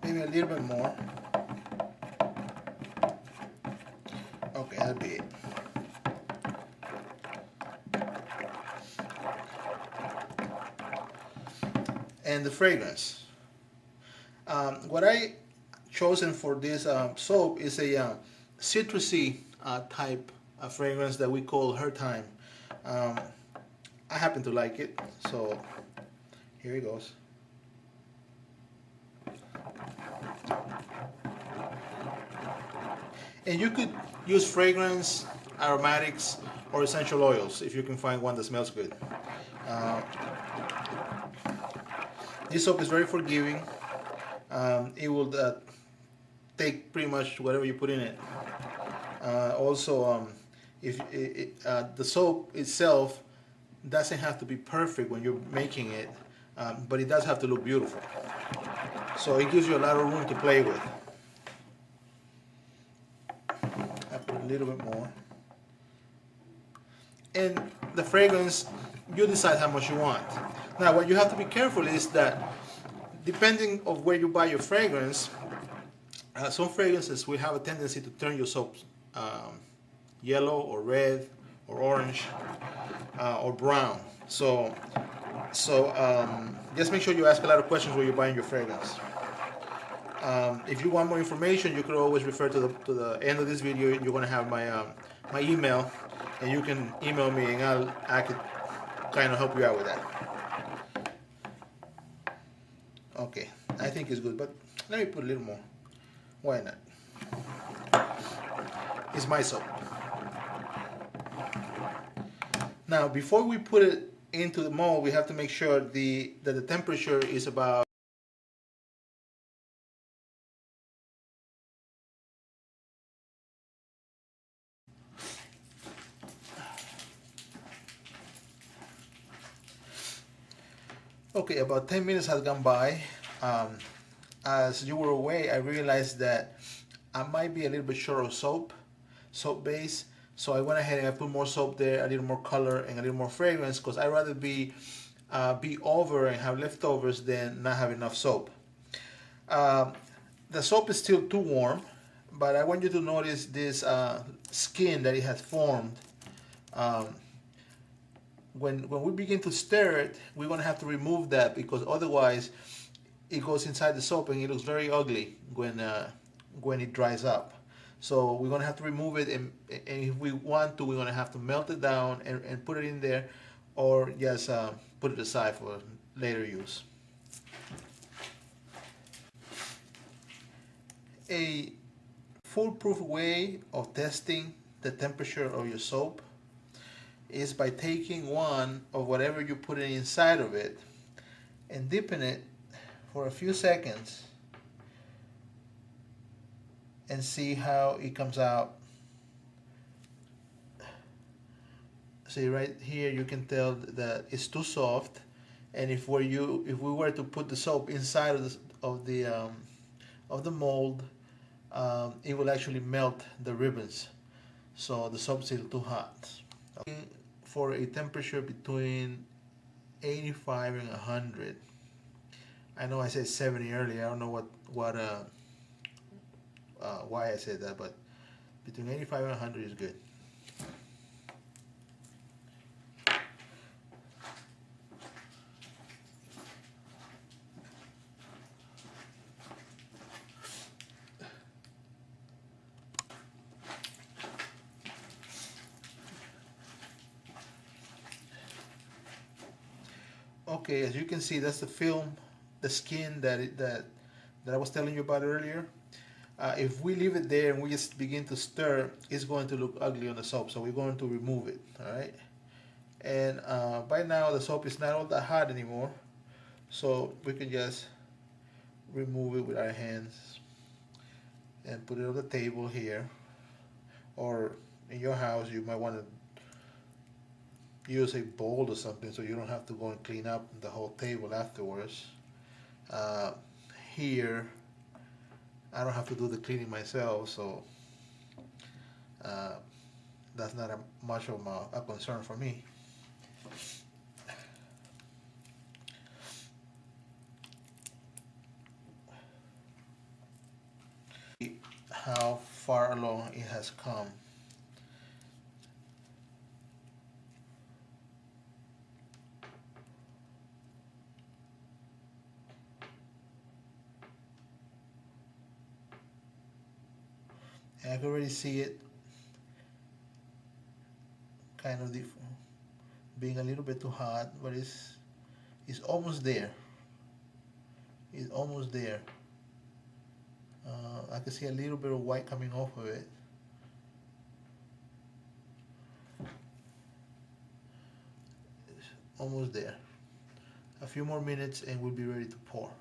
maybe a little bit more. Okay, that'll be it. And the fragrance. What I chosen for this soap is a citrusy type of fragrance that we call Her Time. I happen to like it, so here it goes. And you could use fragrance, aromatics, or essential oils if you can find one that smells good. This soap is very forgiving. It will take pretty much whatever you put in it. Also, if the soap itself doesn't have to be perfect when you're making it, but it does have to look beautiful. So it gives you a lot of room to play with. I put a little bit more. And the fragrance, you decide how much you want. Now, what you have to be careful is that depending of where you buy your fragrance, some fragrances will have a tendency to turn your soap yellow or red or orange or brown. So just make sure you ask a lot of questions when you're buying your fragrance. If you want more information, you could always refer to the end of this video. You're going to have my email, and you can email me, and I could kind of help you out with that. Okay, I think it's good, but let me put a little more. Why not? It's my soap. Now, before we put it into the mold, we have to make sure that the temperature is about okay, about 10 minutes has gone by. As you were away, I realized that I might be a little bit short of soap base. So I went ahead and I put more soap there, a little more color and a little more fragrance, because I'd rather be over and have leftovers than not have enough soap. The soap is still too warm, but I want you to notice this skin that it has formed. When we begin to stir it, we're going to have to remove that, because otherwise it goes inside the soap and it looks very ugly when it dries up. So we're going to have to remove it, and if we want to, we're going to have to melt it down and put it in there, or just put it aside for later use. A foolproof way of testing the temperature of your soap is by taking one of whatever you put inside of it and dipping it for a few seconds and see how it comes out. See, right here you can tell that it's too soft, and if we were to put the soap inside of the mold, it will actually melt the ribbons. So the soap's still too hot. For a temperature between 85 and 100. I know I said 70 earlier. I don't know why I said that, but between 85 and 100 is good. Okay, as you can see, that's the film, the skin that I was telling you about earlier. If we leave it there and we just begin to stir, it's going to look ugly on the soap, so we're going to remove it. All right, and by now the soap is not all that hot anymore, so we can just remove it with our hands and put it on the table here, or in your house you might want to use a bowl or something so you don't have to go and clean up the whole table afterwards. Here I don't have to do the cleaning myself, so that's not much of a concern for me. how far along it has come. And I can already see it kind of being a little bit too hot, but it's almost there. It's almost there. I can see a little bit of white coming off of it. It's almost there. A few more minutes and we'll be ready to pour.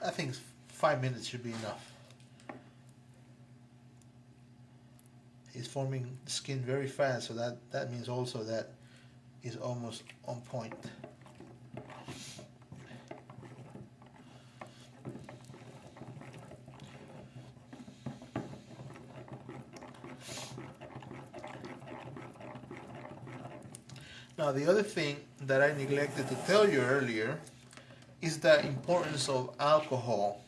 I think 5 minutes should be enough. It's forming skin very fast, so that means also that it's almost on point. Now the other thing that I neglected to tell you earlier is the importance of alcohol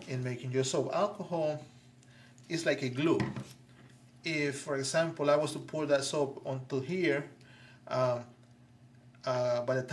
in making your soap. Alcohol is like a glue. If, for example, I was to pour that soap onto here, by the time